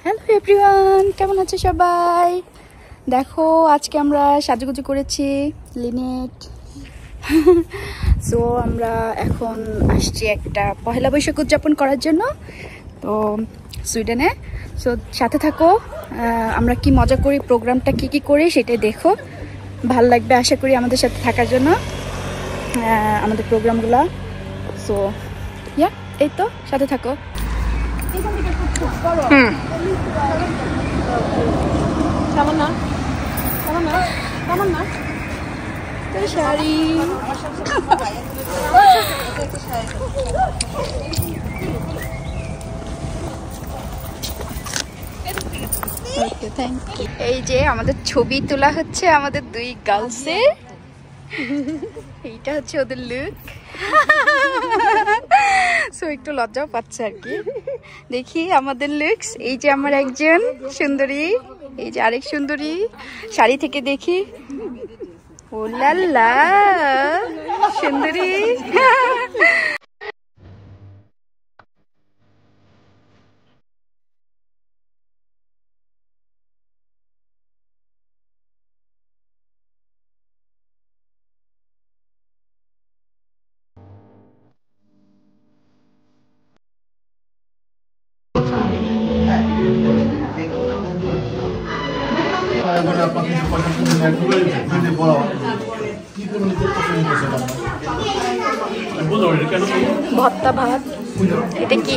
Hello everyone, কেমন আছে সবাই? দেখো আজকে আমরা সাজুগুজু করেছি লিনেট। সো আমরা এখন আসছি একটা পহেলা বৈশাখ উদযাপন করার জন্য, তো সুইডেনে। সো সাথে থাকো, আমরা কি মজা করি, প্রোগ্রামটা কি করি সেটাই দেখো। ভাল লাগবে আশা করি আমাদের সাথে থাকার জন্য আমাদের প্রোগ্রামগুলো। সো ইয়া, এই তো সাথে থাকো। শাড়ি এই যে আমাদের ছবি তোলা হচ্ছে আমাদের দুই গার্লসের। এইটা হচ্ছে ওদের লুক। সো একটু লজ্জাও পাচ্ছে আর কি। দেখি আমাদের লুকস। এই যে আমার একজন সুন্দরী, এই যে আরেক সুন্দরী। শাড়ি থেকে দেখি, ও লাল্লা সুন্দরী। ভর্তা ভাত, এটা কি?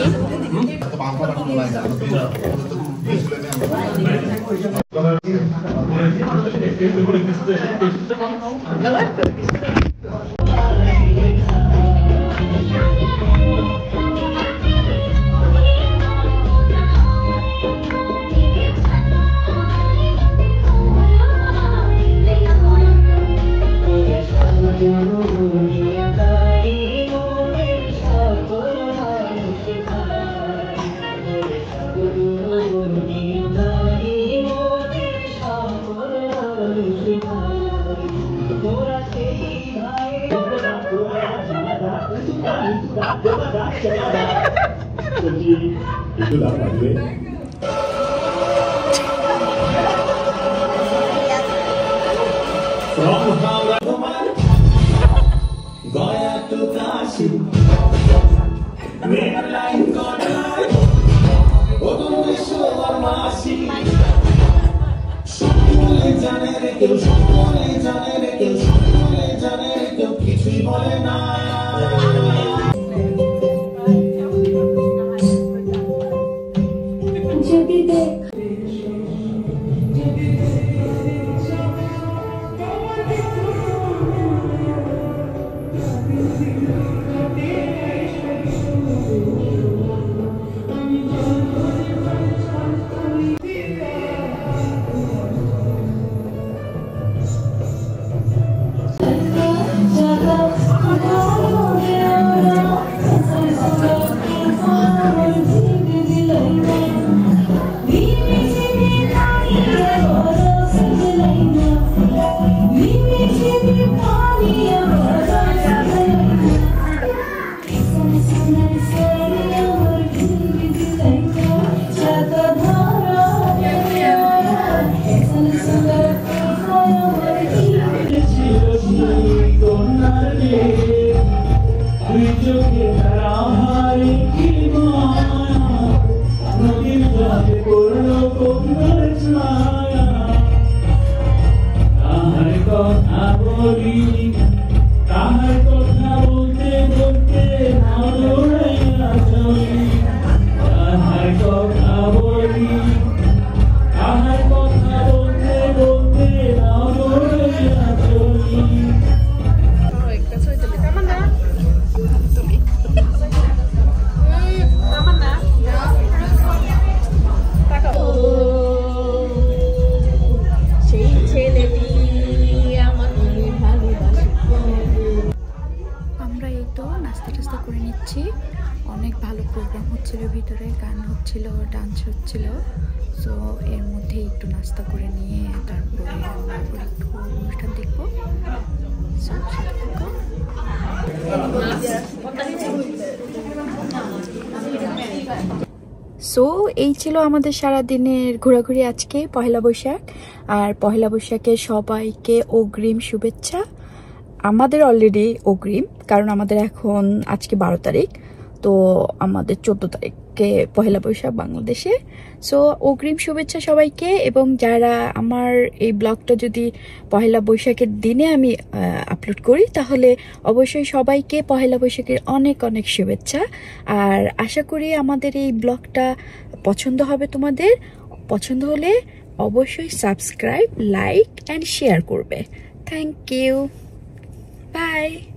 কিছুই বলে না। অনেক ভালো প্রোগ্রাম হচ্ছিল, ভিতরে গান হচ্ছিল, ডান্স হচ্ছিল। সো এর মধ্যে একটু নাস্তা করে নিয়ে তারপরে আমরা একটু অনুষ্ঠান দেখবো। সো এই ছিল আমাদের সারা দিনের ঘোরাঘুরি আজকে পহেলা বৈশাখ। আর পহেলা বৈশাখে সবাইকে অগ্রিম শুভেচ্ছা। আমাদের অলরেডি অগ্রিম, কারণ আমাদের এখন আজকে 12 তারিখ, তো আমাদের 14 তারিখে পহেলা বৈশাখ বাংলাদেশে। সো অগ্রিম শুভেচ্ছা সবাইকে। এবং যারা আমার এই ব্লগটা যদি পহেলা বৈশাখের দিনে আমি আপলোড করি, তাহলে অবশ্যই সবাইকে পহেলা বৈশাখের অনেক অনেক শুভেচ্ছা। আর আশা করি আমাদের এই ব্লগটা পছন্দ হবে তোমাদের। পছন্দ হলে অবশ্যই সাবস্ক্রাইব, লাইক অ্যান্ড শেয়ার করবে। Thank you, by.